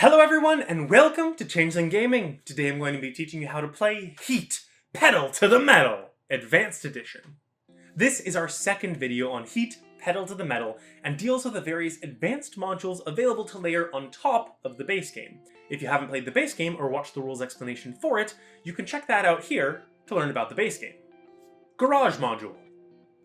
Hello everyone and welcome to Changeling Gaming. Today I'm going to be teaching you how to play Heat Pedal to the Metal Advanced Edition. This is our second video on Heat Pedal to the Metal and deals with the various advanced modules available to layer on top of the base game. If you haven't played the base game or watched the rules explanation for it, you can check that out here to learn about the base game. Garage Module.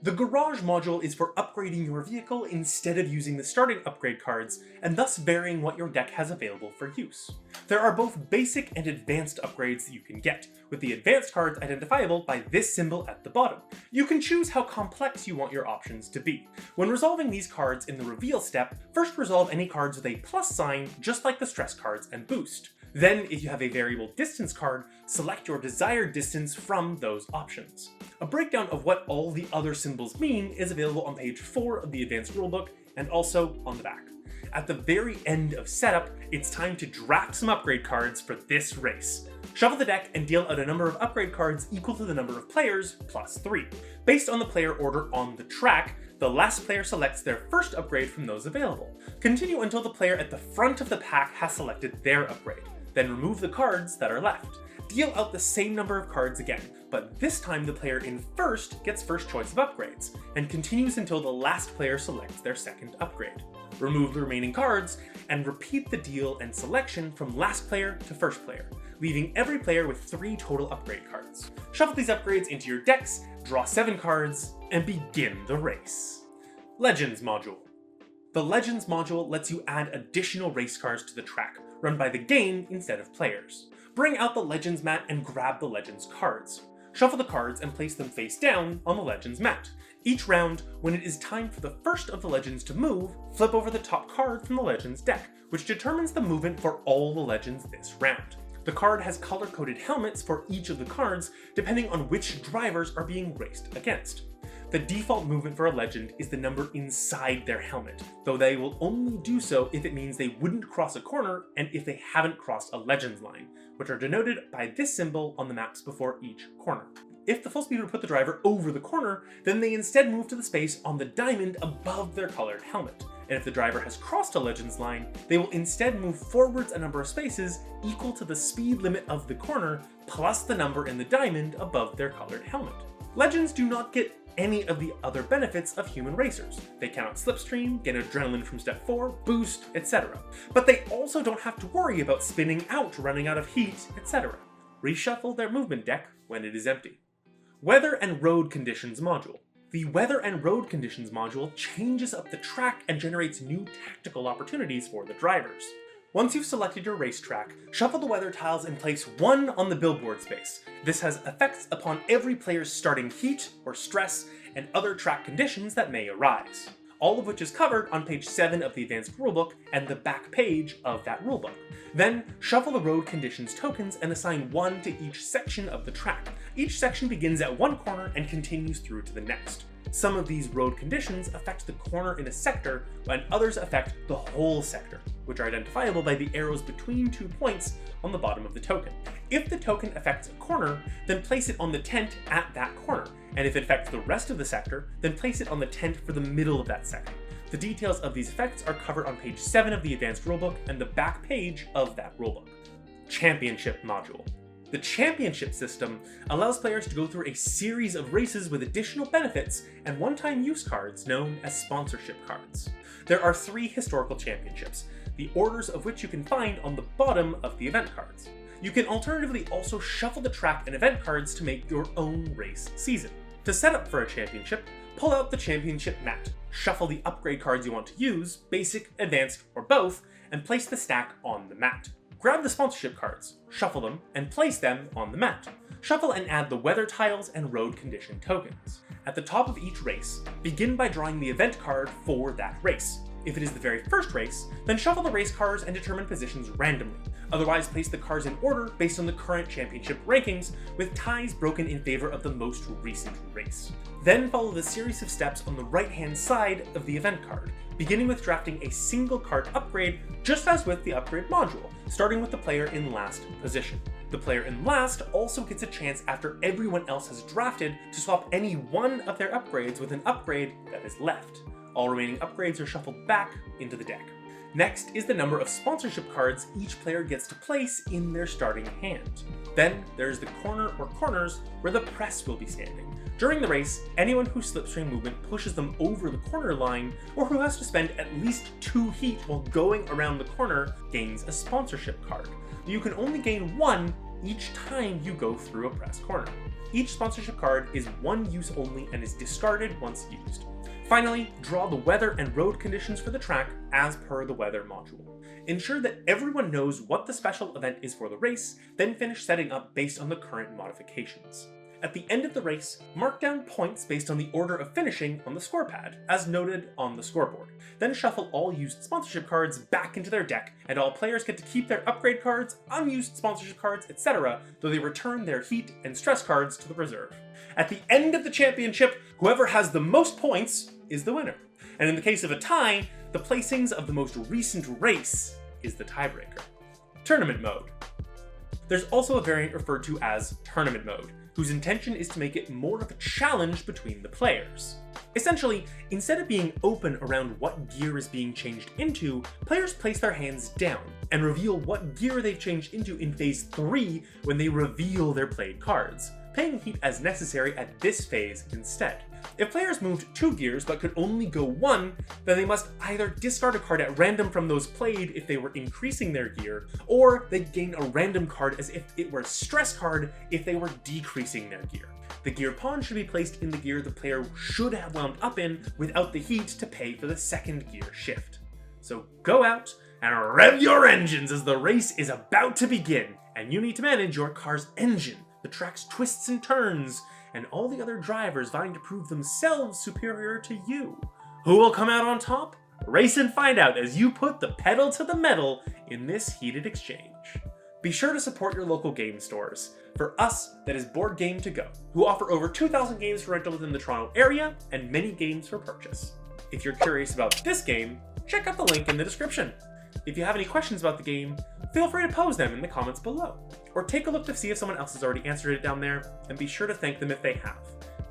The Garage module is for upgrading your vehicle instead of using the starting upgrade cards, and thus varying what your deck has available for use. There are both basic and advanced upgrades that you can get, with the advanced cards identifiable by this symbol at the bottom. You can choose how complex you want your options to be. When resolving these cards in the reveal step, first resolve any cards with a plus sign, just like the stress cards and boost. Then, if you have a variable distance card, select your desired distance from those options. A breakdown of what all the other symbols mean is available on page 4 of the advanced rulebook and also on the back. At the very end of setup, it's time to draft some upgrade cards for this race. Shuffle the deck and deal out a number of upgrade cards equal to the number of players plus 3. Based on the player order on the track, the last player selects their first upgrade from those available. Continue until the player at the front of the pack has selected their upgrade. Then remove the cards that are left. Deal out the same number of cards again, but this time the player in first gets first choice of upgrades, and continues until the last player selects their second upgrade. Remove the remaining cards, and repeat the deal and selection from last player to first player, leaving every player with 3 total upgrade cards. Shuffle these upgrades into your decks, draw 7 cards, and begin the race. Legends Module. The Legends module lets you add additional race cars to the track, run by the game instead of players. Bring out the Legends mat and grab the Legends cards. Shuffle the cards and place them face down on the Legends mat. Each round, when it is time for the first of the Legends to move, flip over the top card from the Legends deck, which determines the movement for all the Legends this round. The card has color-coded helmets for each of the cards, depending on which drivers are being raced against. The default movement for a Legend is the number inside their helmet, though they will only do so if it means they wouldn't cross a corner and if they haven't crossed a Legends line, which are denoted by this symbol on the maps before each corner. If the full speed would put the driver over the corner, then they instead move to the space on the diamond above their colored helmet. And if the driver has crossed a Legends line, they will instead move forwards a number of spaces equal to the speed limit of the corner plus the number in the diamond above their colored helmet. Legends do not get any of the other benefits of human racers. They cannot slipstream, get adrenaline from step 4, boost, etc. But they also don't have to worry about spinning out, running out of heat, etc. Reshuffle their movement deck when it is empty. Weather and Road Conditions module. The Weather and Road Conditions module changes up the track and generates new tactical opportunities for the drivers. Once you've selected your racetrack, shuffle the weather tiles and place 1 on the billboard space. This has effects upon every player's starting heat or stress and other track conditions that may arise, all of which is covered on page 7 of the advanced rulebook and the back page of that rulebook. Then, shuffle the road conditions tokens and assign 1 to each section of the track. Each section begins at one corner and continues through to the next. Some of these road conditions affect the corner in a sector, and others affect the whole sector, which are identifiable by the arrows between 2 points on the bottom of the token. If the token affects a corner, then place it on the tent at that corner, and if it affects the rest of the sector, then place it on the tent for the middle of that sector. The details of these effects are covered on page 7 of the advanced rulebook and the back page of that rulebook. Championship module. The championship system allows players to go through a series of races with additional benefits and one-time use cards known as sponsorship cards. There are 3 historical championships, the orders of which you can find on the bottom of the event cards. You can alternatively also shuffle the track and event cards to make your own race season. To set up for a championship, pull out the championship mat, shuffle the upgrade cards you want to use, basic, advanced, or both, and place the stack on the mat. Grab the sponsorship cards, shuffle them, and place them on the mat. Shuffle and add the weather tiles and road condition tokens. At the top of each race, begin by drawing the event card for that race. If it is the very first race, then shuffle the race cards and determine positions randomly. Otherwise, place the cards in order based on the current championship rankings, with ties broken in favor of the most recent race. Then follow the series of steps on the right-hand side of the event card, beginning with drafting a single card upgrade, just as with the upgrade module, starting with the player in last position. The player in last also gets a chance after everyone else has drafted to swap any one of their upgrades with an upgrade that is left. All remaining upgrades are shuffled back into the deck. Next is the number of sponsorship cards each player gets to place in their starting hand. Then there's the corner or corners where the press will be standing. During the race, anyone whose slipstream movement pushes them over the corner line, or who has to spend at least 2 heat while going around the corner, gains a sponsorship card. You can only gain 1 each time you go through a press corner. Each sponsorship card is 1 use only and is discarded once used. Finally, draw the weather and road conditions for the track as per the weather module. Ensure that everyone knows what the special event is for the race, then finish setting up based on the current modifications. At the end of the race, mark down points based on the order of finishing on the score pad, as noted on the scoreboard. Then shuffle all used sponsorship cards back into their deck, and all players get to keep their upgrade cards, unused sponsorship cards, etc., though they return their heat and stress cards to the reserve. At the end of the championship, whoever has the most points is the winner. And in the case of a tie, the placings of the most recent race is the tiebreaker. Tournament mode. There's also a variant referred to as tournament mode, whose intention is to make it more of a challenge between the players. Essentially, instead of being open around what gear is being changed into, players place their hands down and reveal what gear they've changed into in phase 3 when they reveal their played cards, paying heat as necessary at this phase instead. If players moved 2 gears but could only go 1, then they must either discard a card at random from those played if they were increasing their gear, or they'd gain a random card as if it were a stress card if they were decreasing their gear. The gear pawn should be placed in the gear the player should have wound up in without the heat to pay for the second gear shift. So go out and rev your engines as the race is about to begin, and you need to manage your car's engine, the track's twists and turns, and all the other drivers vying to prove themselves superior to you. Who will come out on top? Race and find out as you put the pedal to the metal in this heated exchange. Be sure to support your local game stores. For us, that is Board Game To Go, who offer over 2,000 games for rental within the Toronto area and many games for purchase. If you're curious about this game, check out the link in the description. If you have any questions about the game, feel free to pose them in the comments below, or take a look to see if someone else has already answered it down there, and be sure to thank them if they have.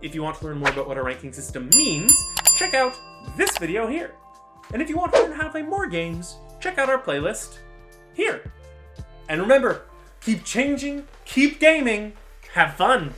If you want to learn more about what a ranking system means, check out this video here. And if you want to learn how to play more games, check out our playlist here. And remember, keep changing, keep gaming, have fun!